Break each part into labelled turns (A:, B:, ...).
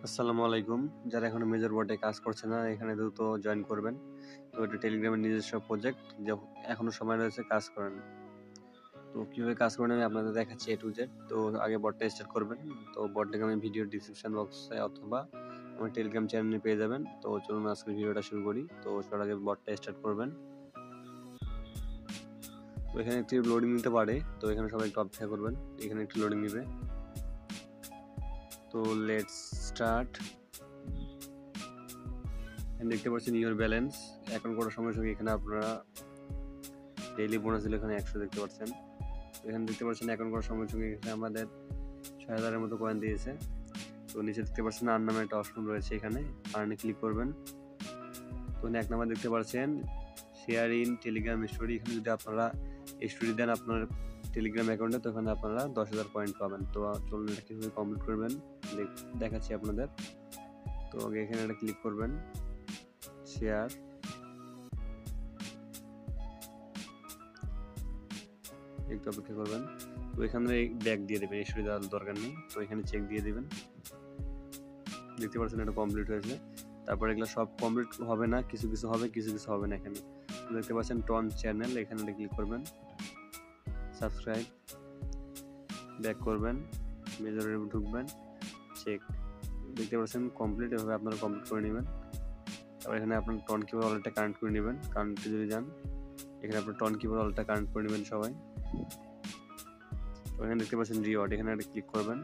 A: আসসালামু আলাইকুম। যারা এখনো মেজর বোর্ডে কাজ করছে না এখানে দ্রুত জয়েন করবেন। তো এটা টেলিগ্রামের নিজস্ব প্রজেক্ট, এখনো সময় রয়েছে, কাজ করেন। তো কিভাবে কাজ করেন আমি আপনাদের দেখাচ্ছি A to Z। তো আগে বটটা স্টার্ট করবেন। তো বটটাকে আমি ভিডিও ডিসক্রিপশন বক্সে অথবা আমার টেলিগ্রাম চ্যানেলে পেয়ে যাবেন। তো চলুন আজকে ভিডিওটা শুরু করি। তো সবার আগে বটটা স্টার্ট করবেন। তো এখানে একটু লোডিং নিতে পারে, তো এখানে সবাই একটু অপেক্ষা করবেন, এখানে একটু লোডিং নিবে। তো লেটস স্টার্ট। দেখতে পাচ্ছেন ইওর ব্যালেন্স অ্যাকাউন্ট করার সঙ্গে সঙ্গে এখানে আপনারা ডেইলি বোনাস দিলে এখানে 100 দেখতে পাচ্ছেন। এখানে দেখতে পাচ্ছেন অ্যাকাউন্ট করার সঙ্গে সঙ্গে এখানে আমাদের 6000-এর মতো কয়েন দিয়েছে। তো নিচে দেখতে পাচ্ছেন আর্ন নামে একটা অপশন রয়েছে, এখানে আর্নে ক্লিক করবেন। তো এক নাম্বার দেখতে পাচ্ছেন শেয়ার ইন টেলিগ্রাম স্টোরি। এখানে যদি আপনারা স্টোরি দেন আপনার টেলিগ্রাম অ্যাকাউন্টে, তো এখানে আপনারা 10,000 পয়েন্ট পাবেন। তো চলুন এটা কীভাবে কমপ্লিট করবেন দেখাচ্ছি আপনাদের। তো আগে এখানে এটা ক্লিক করবেন, শেয়ার, একটু অপেক্ষা করবেন। তো এখানে ব্যাক দিয়ে দেবেন, স্টোরি দেওয়ার দরকার নেই। তো এখানে চেক দিয়ে দেবেন। দেখতে পাচ্ছেন এটা কমপ্লিট হয়েছে। তারপর এগুলো সব কমপ্লিট হবে না, কিছু কিছু হবে, কিছু কিছু হবে না। এখানে দেখতে পাচ্ছেন টন চ্যানেল, এখানে ক্লিক করবেন, সাবস্ক্রাইব, ব্যাক করবেন, মেজরে ঢুকবেন, চেক। দেখতে পাচ্ছেন কমপ্লিট। এভাবে আপনারা কমপ্লিট করে নেবেন। তারপর এখানে আপনার টন কিপার ওয়ালেটটা কানেক্ট করে নেবেন। কারেন্টে যদি যান এখানে আপনার টন কিপার ওয়ালেটটা কানেক্ট করে নেবেন সবাই। তো এখানে দেখতে পাচ্ছেন রিওয়ার্ড, এখানে একটা ক্লিক করবেন।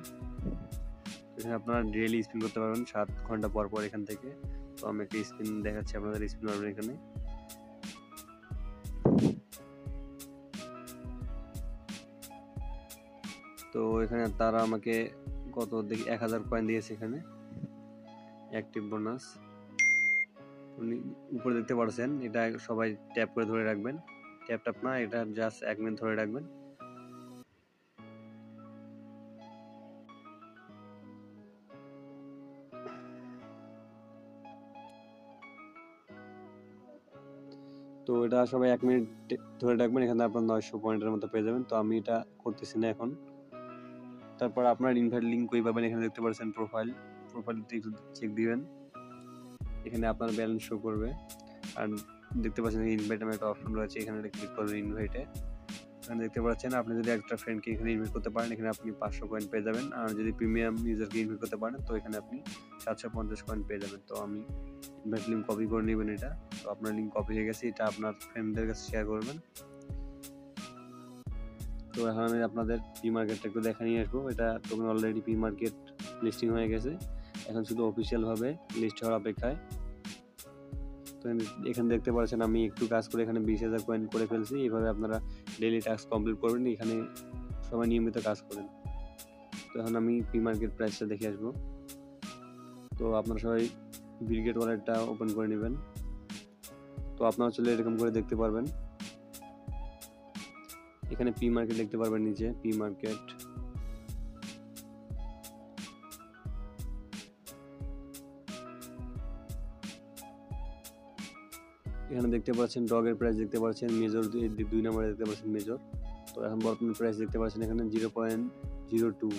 A: এখানে আপনারা ডেইলি স্পিন করতে পারবেন 7 ঘন্টা পর পর এখান থেকে। তো আমি একটা স্পিন দেখাচ্ছি আপনাদের, স্পিন মারবেন এখানে। তো এখানে তারা আমাকে কত দেখি 1000 কয়েন দিয়েছে এখানে অ্যাক্টিভ বোনাস। উপরে দেখতে পাচ্ছেন এটা সবাই ট্যাপ করে ধরে রাখবেন, ট্যাপ না, এটা জাস্ট 1 মিনিট ধরে রাখবেন। তো এটা সবাই 1 মিনিট ধরে রাখবেন, এখানে আপনার 900 পয়েন্টের মতো পেয়ে যাবেন। তো আমি এটা করতেছি না এখন। তারপর আপনার ইনভাইট লিঙ্ক কই পাবেন, এখানে দেখতে পাচ্ছেন প্রোফাইলটি একটু চেক দিবেন, এখানে আপনার ব্যালেন্স শো করবে। আর দেখতে পাচ্ছেন ইনভাইট নামে একটা অপশন রয়েছে, এখানে ক্লিক করবেন ইনভাইটে। এখানে দেখতে পাচ্ছেন আপনি যদি একটা ফ্রেন্ডকে এখানে ইনভাইট করতে পারেন, এখানে আপনি 500 কয়েন পেয়ে যাবেন। আর যদি প্রিমিয়াম ইউজারকে ইনভাইট করতে পারেন, তো এখানে আপনি 750 কয়েন পেয়ে যাবেন। তো আমি ইনভাইট লিঙ্ক কপি করে নেবেন এটা। তো আপনার লিঙ্ক কপি হয়ে গেছে, এটা আপনার ফ্রেন্ডদের কাছে শেয়ার করবেন। তো এখন আমি আপনাদের পি মার্কেটটা একটু দেখা নিয়ে আসবো। এটা token already P market listing হয়ে গেছে, এখন শুধু অফিসিয়ালভাবে লিস্ট হওয়ার অপেক্ষায়। তো এখানে দেখতে পাচ্ছেন আমি একটু কাজ করে এখানে 20,000 কয়েন করে ফেলছি। এইভাবে আপনারা ডেইলি টাস্ক কমপ্লিট করবেন, এখানে সবাই নিয়মিত কাজ করেন। তো এখন আমি পি মার্কেট প্রাইসটা দেখে আসবো। তো আপনারা সবাই বিলগেট ওয়ালেটটা ওপেন করে নেবেন। তো আপনারা চলে এরকম করে দেখতে পারবেন, এখানে পি মার্কেট দেখতে পারবেন, নিচে পি মার্কেট। এখানে দেখতে পাচ্ছেন ডগের প্রাইস দেখতে পাচ্ছেন, মেজর 2 নম্বরে দেখতে পাচ্ছেন মেজর। তো এখন বর্তমান প্রাইস দেখতে পাচ্ছেন এখানে 0.02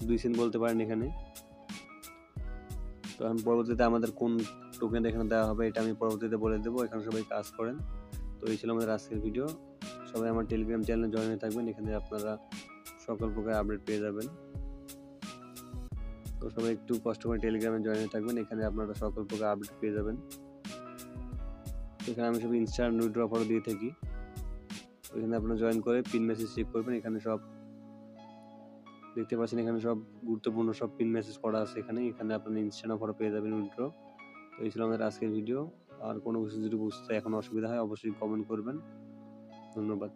A: 2 সেন্ট বলতে পারেন এখানে। তো এখন পরবর্তীতে আমাদের কোন টোকেন এখানে দেওয়া হবে এটা আমি পরবর্তীতে বলে দেবো, এখানে সবাই কাজ করেন। তো এই ছিল আমাদের আজকের ভিডিও। সবাই আমার টেলিগ্রাম চ্যানেলে জয়েন হয়ে থাকবেন, এখানে আপনারা সকল প্রকার আপডেট পেয়ে যাবেন। তো সবাই একটু কষ্ট করে টেলিগ্রামে জয়েন হয়ে থাকবেন, এখানে আপনারা সকল প্রকার আপডেট পেয়ে যাবেন। এখানে আমি সব ইনস্ট্যান্ট উইথড্র অফারও দিয়ে থাকি। এখানে আপনারা জয়েন করে পিন মেসেজ চেক করবেন, এখানে সব দেখতে পাচ্ছেন, এখানে সব গুরুত্বপূর্ণ সব পিন মেসেজ করা আছে এখানে আপনারা ইনস্ট্যান্ট অফার পেয়ে যাবেন উইথড্র। তো এই ছিল আমাদের আজকের ভিডিও। আর কোনো কিছু যদি বুঝতে এখন অসুবিধা হয় অবশ্যই কমেন্ট করবেন। ধন্যবাদ।